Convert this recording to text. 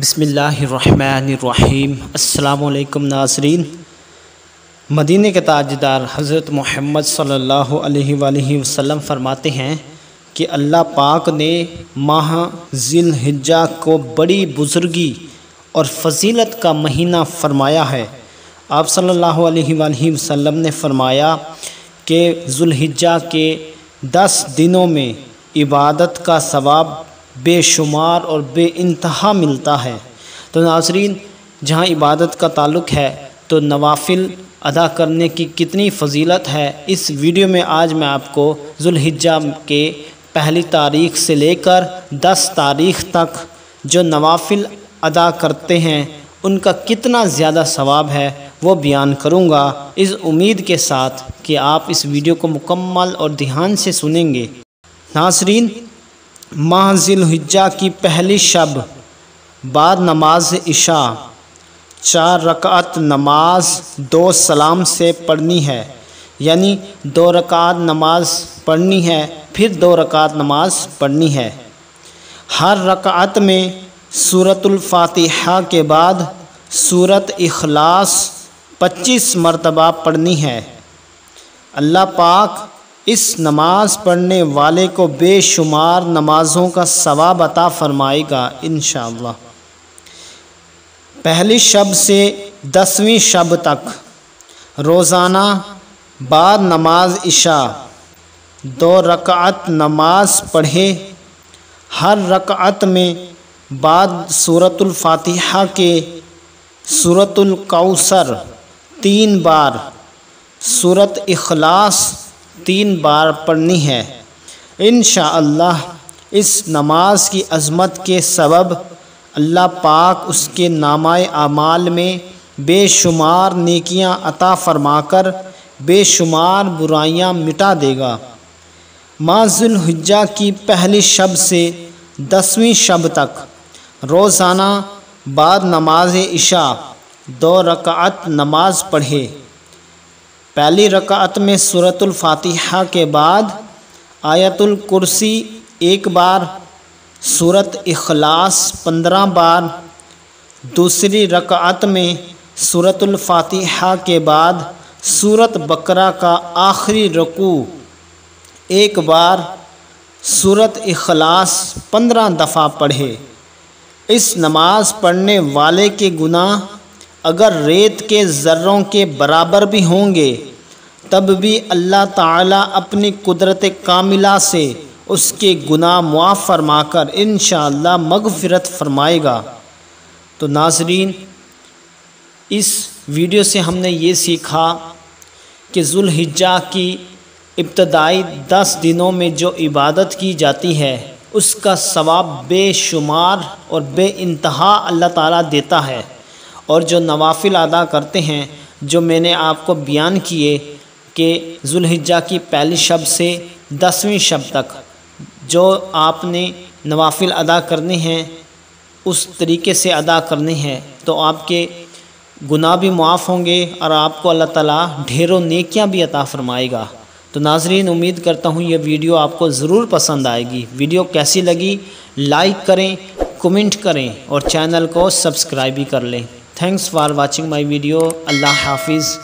بسم اللہ الرحمن الرحیم۔ السلام علیکم ناظرین۔ مدینہ کے تاجدار حضرت محمد صلی اللہ علیہ وآلہ وسلم فرماتے ہیں کہ اللہ پاک نے ماہ ذی الحجہ کو بڑی بزرگی اور فضیلت کا مہینہ فرمایا ہے۔ آپ صلی اللہ علیہ وآلہ وسلم نے فرمایا کہ ذی الحجہ کے 10 دنوں میں عبادت کا ثواب بے شمار اور بے انتہا ملتا ہے۔ تو ناظرین، جہاں عبادت کا تعلق ہے تو نوافل ادا کرنے کی کتنی فضیلت ہے، اس ویڈیو میں آج میں آپ کو ذی الحجہ کے پہلی تاریخ سے لے کر 10 تاریخ تک جو نوافل ادا کرتے ہیں ان کا کتنا زیادہ ثواب ہے وہ بیان کروں گا، اس امید کے ساتھ کہ آپ اس ویڈیو کو مکمل اور دھیان سے سنیں گے۔ ناظرین، ماہ ذی الحجہ کی پہلی شب بعد نماز عشاء 4 رکعت نماز 2 سلام سے پڑھنی ہے، یعنی 2 رکعت نماز پڑھنی ہے، پھر 2 رکعت نماز پڑھنی ہے۔ ہر رکعت میں سورۃ الفاتحہ کے بعد سورۃ اخلاص 25 مرتبہ پڑھنی ہے۔ اللہ پاک اس نماز پڑھنے والے کو بے شمار نمازوں کا ثواب عطا فرمائے گا انشاءاللہ۔ پہلی شب سے 10ویں شب تک روزانہ بعد نماز عشاء 2 رکعت نماز پڑھے۔ ہر رکعت میں بعد سورۃ الفاتحہ کے سورۃ الکوثر 3 بار، سورۃ اخلاص 3 بار پڑھنی ہے۔ انشاءاللہ اس نماز کی عظمت کے سبب اللہ پاک اس کے نامہ اعمال میں بے شمار نیکیاں عطا فرما کر بے شمار برائیاں مٹا دے گا۔ ماہ ذی الحجہ کی پہلی شب سے 10ویں شب تک روزانہ بعد نماز عشاء 2 رکعت نماز پڑھے۔ پہلی رکعت میں سورۃ الفاتحہ کے بعد آیت الکرسی 1 بار، سورۃ اخلاص 15 بار۔ دوسری رکعت میں سورۃ الفاتحہ کے بعد سورۃ بقرہ کا آخری رکوع 1 بار، سورۃ اخلاص 15 دفعہ پڑھے۔ اس نماز پڑھنے والے کے گناہ اگر ریت کے ذروں کے برابر بھی ہوں گے تب بھی اللہ تعالیٰ اپنی قدرت کاملہ سے اس کے گناہ معاف فرما کر انشاءاللہ مغفرت فرمائے گا۔ تو ناظرین، اس ویڈیو سے ہم نے یہ سیکھا کہ ذی الحجہ کی ابتدائی 10 دنوں میں جو عبادت کی جاتی ہے اس کا ثواب بے شمار اور بے انتہا اللہ تعالیٰ دیتا ہے، اور جو نوافل ادا کرتے ہیں جو میں نے آپ کو بیان کیے کہ ذی الحجہ کی پہلی شب سے 10ویں شب تک جو آپ نے نوافل ادا کرنے ہیں اس طریقے سے ادا کرنے ہیں تو آپ کے گناہ بھی معاف ہوں گے اور آپ کو اللہ تعالیٰ ڈھیروں نیکیاں بھی عطا فرمائے گا۔ تو ناظرین، امید کرتا ہوں یہ ویڈیو آپ کو ضرور پسند آئے گی۔ ویڈیو کیسی لگی لائک کریں، کمنٹ کریں اور چینل کو سبسکرائب بھی کر لیں۔ Thanks for watching my video. اللہ حافظ۔